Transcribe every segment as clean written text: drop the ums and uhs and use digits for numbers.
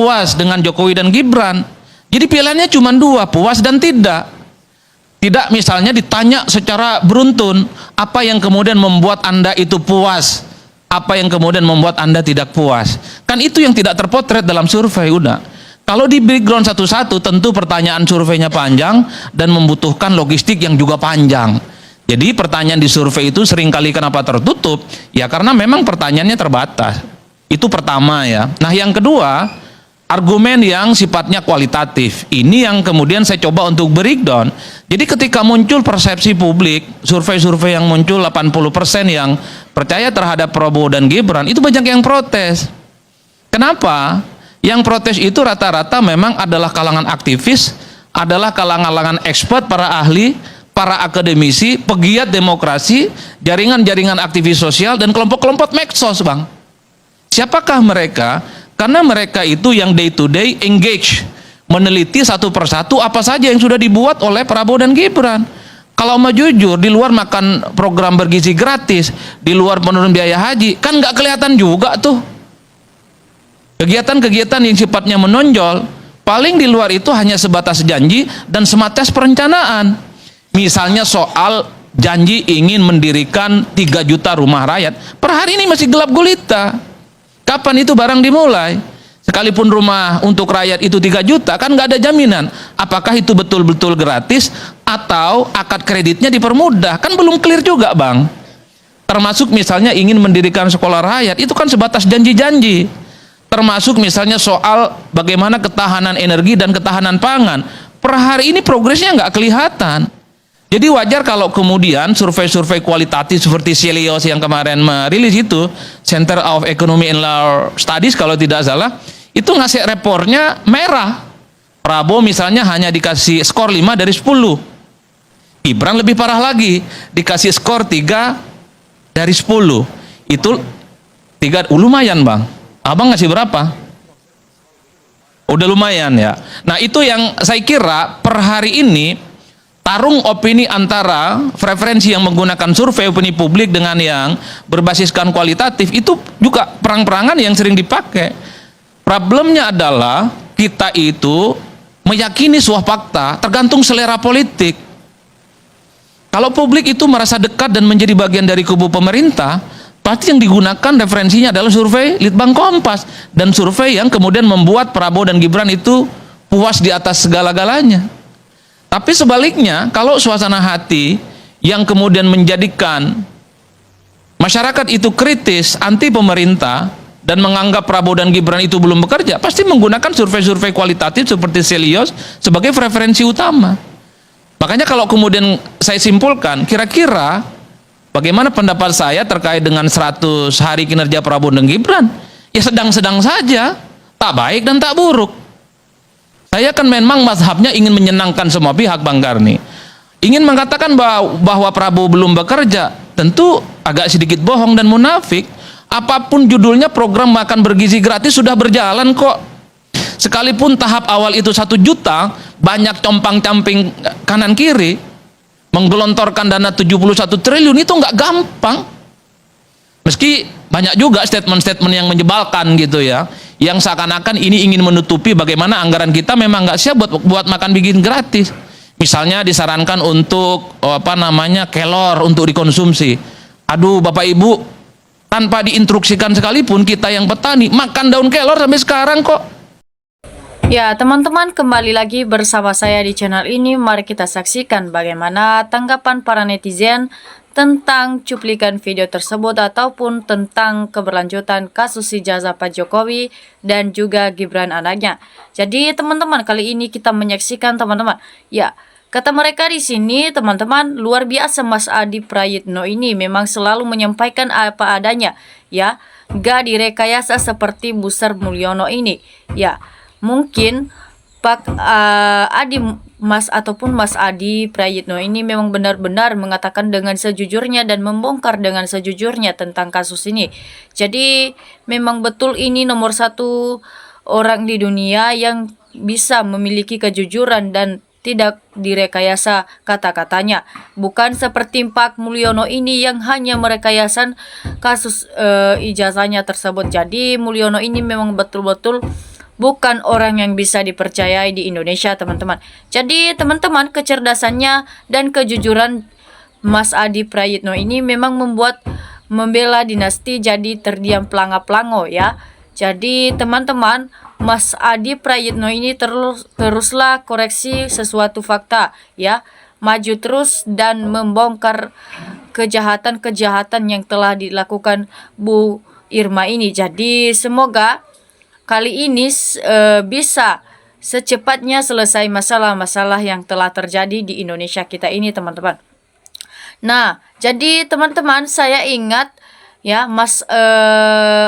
puas dengan Jokowi dan Gibran. Jadi pilihannya cuma dua, puas dan tidak. Tidak misalnya ditanya secara beruntun, apa yang kemudian membuat Anda itu puas, apa yang kemudian membuat Anda tidak puas. Kan itu yang tidak terpotret dalam survei, udah. Kalau di background satu-satu, tentu pertanyaan surveinya panjang dan membutuhkan logistik yang juga panjang. Jadi pertanyaan di survei itu seringkali kenapa tertutup? Ya karena memang pertanyaannya terbatas. Itu pertama ya. Nah yang kedua, argumen yang sifatnya kualitatif. Ini yang kemudian saya coba untuk breakdown. Jadi ketika muncul persepsi publik, survei-survei yang muncul 80% yang percaya terhadap Prabowo dan Gibran, itu banyak yang protes. Kenapa? Yang protes itu rata-rata memang adalah kalangan aktivis, adalah kalangan expert, para ahli, para akademisi, pegiat demokrasi, jaringan-jaringan aktivis sosial, dan kelompok-kelompok medsos, Bang. Siapakah mereka? Karena mereka itu yang day to day engage, meneliti satu persatu apa saja yang sudah dibuat oleh Prabowo dan Gibran. Kalau mau jujur, di luar makan program bergizi gratis, di luar penurun biaya haji, kan nggak kelihatan juga tuh. Kegiatan-kegiatan yang sifatnya menonjol, paling di luar itu hanya sebatas janji dan sebatas perencanaan. Misalnya soal janji ingin mendirikan 3 juta rumah rakyat, per hari ini masih gelap gulita. Kapan itu barang dimulai? Sekalipun rumah untuk rakyat itu 3 juta, kan nggak ada jaminan. Apakah itu betul-betul gratis atau akad kreditnya dipermudah? Kan belum clear juga, Bang. Termasuk misalnya ingin mendirikan sekolah rakyat, itu kan sebatas janji-janji. Termasuk misalnya soal bagaimana ketahanan energi dan ketahanan pangan. Per hari ini progresnya nggak kelihatan. Jadi wajar kalau kemudian survei-survei kualitatif seperti Celios yang kemarin merilis itu, Center of Economy and Law Studies kalau tidak salah, itu ngasih rapornya merah. Prabowo misalnya hanya dikasih skor 5 dari 10. Gibran lebih parah lagi, dikasih skor 3 dari 10. Itu 3, lumayan, Bang. Abang ngasih berapa? Udah lumayan ya. Nah itu yang saya kira per hari ini tarung opini antara preferensi yang menggunakan survei opini publik dengan yang berbasiskan kualitatif itu juga perang-perangan yang sering dipakai. Problemnya adalah kita itu meyakini sebuah fakta tergantung selera politik. Kalau publik itu merasa dekat dan menjadi bagian dari kubu pemerintah, pasti yang digunakan referensinya adalah survei Litbang Kompas dan survei yang kemudian membuat Prabowo dan Gibran itu puas di atas segala-galanya. Tapi sebaliknya, kalau suasana hati yang kemudian menjadikan masyarakat itu kritis, anti pemerintah, dan menganggap Prabowo dan Gibran itu belum bekerja, pasti menggunakan survei-survei kualitatif seperti Celios sebagai preferensi utama. Makanya kalau kemudian saya simpulkan, kira-kira bagaimana pendapat saya terkait dengan 100 hari kinerja Prabowo dan Gibran? Ya sedang-sedang saja, tak baik dan tak buruk. Saya kan memang mazhabnya ingin menyenangkan semua pihak, Bang Karni. Ingin mengatakan bahwa Prabowo belum bekerja, tentu agak sedikit bohong dan munafik. Apapun judulnya, program makan bergizi gratis sudah berjalan kok. Sekalipun tahap awal itu 1 juta, banyak compang-camping kanan kiri, menggelontorkan dana 71 triliun itu nggak gampang. Meski banyak juga statement-statement yang menyebalkan gitu ya, yang seakan-akan ini ingin menutupi bagaimana anggaran kita memang nggak siap buat makan bikin gratis. Misalnya disarankan untuk kelor untuk dikonsumsi. Aduh Bapak Ibu, tanpa diinstruksikan sekalipun kita yang petani makan daun kelor sampai sekarang kok. Ya, teman-teman, kembali lagi bersama saya di channel ini. Mari kita saksikan bagaimana tanggapan para netizen tentang cuplikan video tersebut ataupun tentang keberlanjutan kasus ijazah Pak Jokowi dan juga Gibran anaknya. Jadi teman-teman, kali ini kita menyaksikan teman-teman. Ya, kata mereka di sini teman-teman, luar biasa Mas Adi Prayitno ini memang selalu menyampaikan apa adanya. Ya, gak direkayasa seperti Buser Mulyono ini. Ya, mungkin Pak Mas Adi Prayitno ini memang benar-benar mengatakan dengan sejujurnya dan membongkar dengan sejujurnya tentang kasus ini. Jadi memang betul ini nomor 1 orang di dunia yang bisa memiliki kejujuran dan tidak direkayasa kata-katanya. Bukan seperti Pak Mulyono ini yang hanya merekayasan kasus ijazahnya tersebut. Jadi Mulyono ini memang betul-betul bukan orang yang bisa dipercayai di Indonesia, teman-teman. Jadi teman-teman, kecerdasannya dan kejujuran Mas Adi Prayitno ini memang membuat membela dinasti jadi terdiam pelanga-pelango ya. Jadi teman-teman, Mas Adi Prayitno ini teruslah koreksi sesuatu fakta ya. Maju terus dan membongkar kejahatan-kejahatan yang telah dilakukan Bu Irma ini. Jadi semoga kali ini bisa secepatnya selesai masalah-masalah yang telah terjadi di Indonesia kita ini, teman-teman. Nah, jadi teman-teman, saya ingat ya, Mas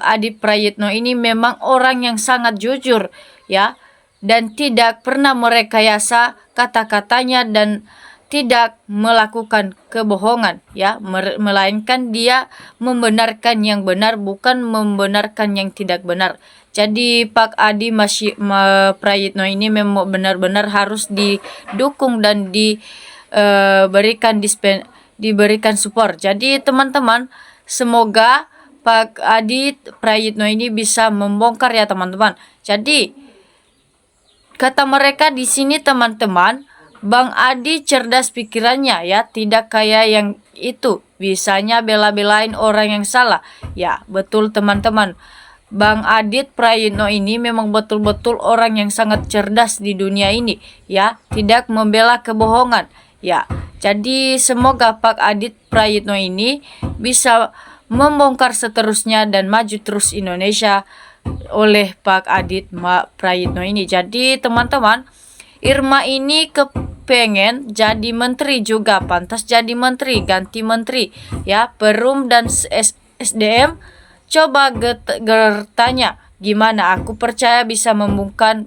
Adi Prayitno ini memang orang yang sangat jujur ya, dan tidak pernah merekayasa kata-katanya dan tidak melakukan kebohongan ya, melainkan dia membenarkan yang benar, bukan membenarkan yang tidak benar. Jadi Pak Adi Prayitno ini memang benar-benar harus didukung dan diberikan support. Jadi teman-teman, semoga Pak Adi Prayitno ini bisa membongkar ya, teman-teman. Jadi kata mereka di sini, teman-teman, Bang Adi cerdas pikirannya ya, tidak kayak yang itu, bisanya bela-belain orang yang salah. Ya, betul teman-teman. Bang Adit Prayitno ini memang betul-betul orang yang sangat cerdas di dunia ini ya, tidak membela kebohongan ya. Jadi semoga Pak Adit Prayitno ini bisa membongkar seterusnya dan maju terus Indonesia oleh Pak Adit Prayitno ini. Jadi teman-teman, Irma ini kepengen jadi menteri juga, pantas jadi menteri, ganti menteri ya. Perum dan SDM coba gertanya gimana, aku percaya bisa membuka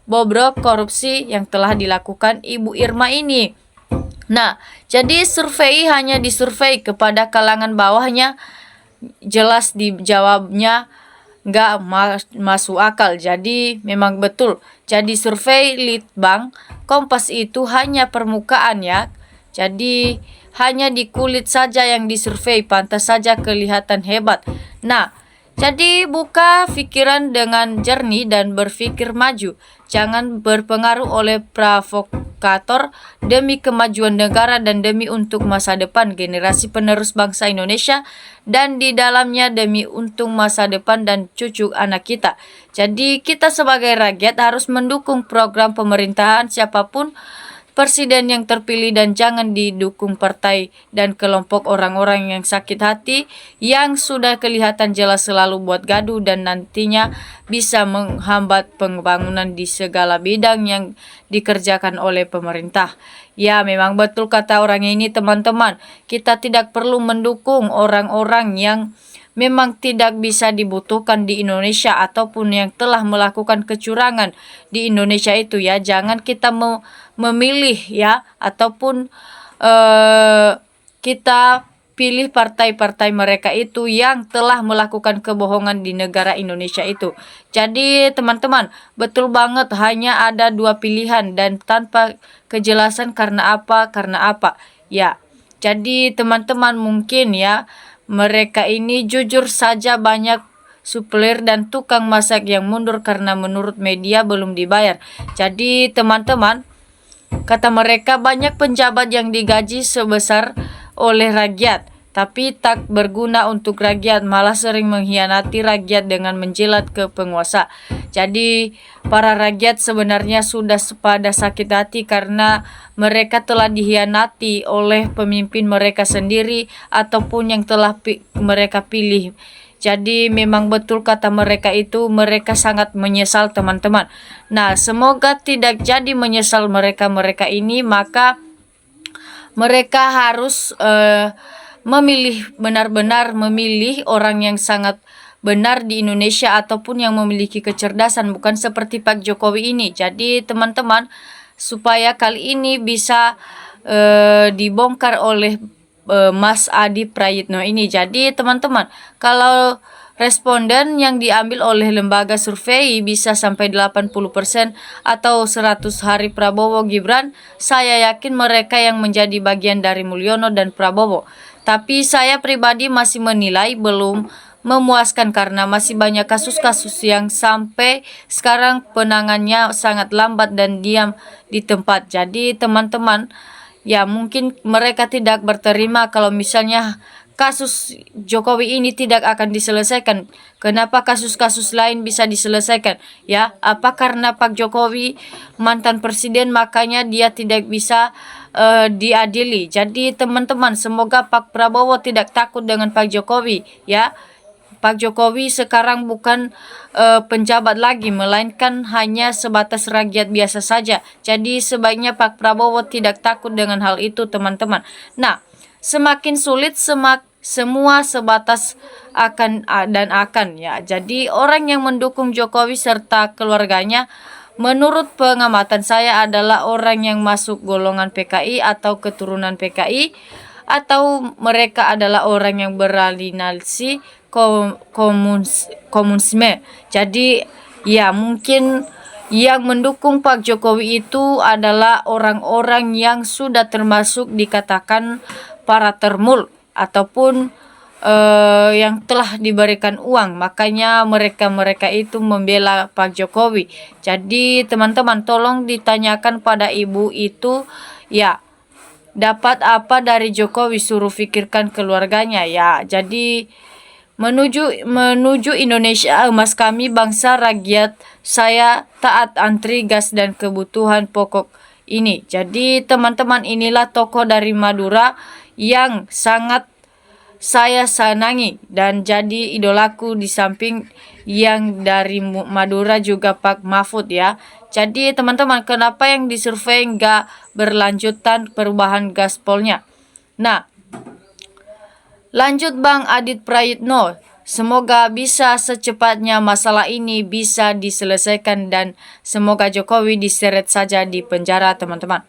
bobrok korupsi yang telah dilakukan Ibu Irma ini. Nah, jadi survei hanya disurvei kepada kalangan bawahnya, jelas dijawabnya nggak masuk akal. Jadi memang betul. Jadi survei Litbang Kompas itu hanya permukaan ya. Jadi hanya di kulit saja yang disurvei, pantas saja kelihatan hebat. Nah, jadi buka pikiran dengan jernih dan berpikir maju. Jangan berpengaruh oleh provokator demi kemajuan negara dan demi untuk masa depan generasi penerus bangsa Indonesia, dan di dalamnya demi untung masa depan dan cucu anak kita. Jadi kita sebagai rakyat harus mendukung program pemerintahan siapapun presiden yang terpilih, dan jangan didukung partai dan kelompok orang-orang yang sakit hati yang sudah kelihatan jelas selalu buat gaduh dan nantinya bisa menghambat pembangunan di segala bidang yang dikerjakan oleh pemerintah. Ya, memang betul kata orang ini, teman-teman. Kita tidak perlu mendukung orang-orang yang memang tidak bisa dibutuhkan di Indonesia ataupun yang telah melakukan kecurangan di Indonesia itu ya. Jangan kita memilih ya, ataupun kita pilih partai-partai mereka itu yang telah melakukan kebohongan di negara Indonesia itu. Jadi teman-teman, betul banget, hanya ada dua pilihan dan tanpa kejelasan karena apa ya. Jadi teman-teman, mungkin ya mereka ini jujur saja banyak supplier dan tukang masak yang mundur karena menurut media belum dibayar. Jadi teman-teman, kata mereka banyak penjabat yang digaji sebesar oleh rakyat tapi tak berguna untuk rakyat, malah sering mengkhianati rakyat dengan menjilat ke penguasa. Jadi para rakyat sebenarnya sudah pada sakit hati karena mereka telah dikhianati oleh pemimpin mereka sendiri ataupun yang telah mereka pilih. Jadi memang betul kata mereka itu, mereka sangat menyesal teman-teman. Nah, semoga tidak jadi menyesal mereka ini, maka mereka harus benar-benar memilih orang yang sangat benar di Indonesia ataupun yang memiliki kecerdasan, bukan seperti Pak Jokowi ini. Jadi teman-teman, supaya kali ini bisa dibongkar oleh Mas Adi Prayitno ini. Jadi teman-teman, kalau responden yang diambil oleh lembaga survei bisa sampai 80% atau 100 hari Prabowo Gibran, saya yakin mereka yang menjadi bagian dari Mulyono dan Prabowo. Tapi saya pribadi masih menilai belum memuaskan karena masih banyak kasus-kasus yang sampai sekarang penanganannya sangat lambat dan diam di tempat. Jadi teman-teman, ya mungkin mereka tidak berterima kalau misalnya kasus Jokowi ini tidak akan diselesaikan. Kenapa kasus-kasus lain bisa diselesaikan? Ya, apa karena Pak Jokowi mantan presiden makanya dia tidak bisa diadili. Jadi teman-teman, semoga Pak Prabowo tidak takut dengan Pak Jokowi, ya. Pak Jokowi sekarang bukan penjabat lagi, melainkan hanya sebatas rakyat biasa saja. Jadi sebaiknya Pak Prabowo tidak takut dengan hal itu, teman-teman. Nah, semakin sulit semua sebatas akan dan akan, ya. Jadi orang yang mendukung Jokowi serta keluarganya menurut pengamatan saya adalah orang yang masuk golongan PKI atau keturunan PKI, atau mereka adalah orang yang beraliansi komunisme. Jadi ya mungkin yang mendukung Pak Jokowi itu adalah orang-orang yang sudah termasuk dikatakan para termul ataupun yang telah diberikan uang, makanya mereka itu membela Pak Jokowi. Jadi teman-teman, tolong ditanyakan pada ibu itu, ya, dapat apa dari Jokowi, suruh pikirkan keluarganya, ya. Jadi menuju Indonesia emas kami, bangsa rakyat saya taat antri gas dan kebutuhan pokok ini. Jadi teman-teman, inilah tokoh dari Madura yang sangat saya senangi dan jadi idolaku, di samping yang dari Madura juga Pak Mahfud, ya. Jadi teman-teman, kenapa yang disurvei nggak berlanjutan perubahan gaspolnya? Nah, lanjut Bang Adit Prayitno, semoga bisa secepatnya masalah ini bisa diselesaikan dan semoga Jokowi diseret saja di penjara, teman-teman.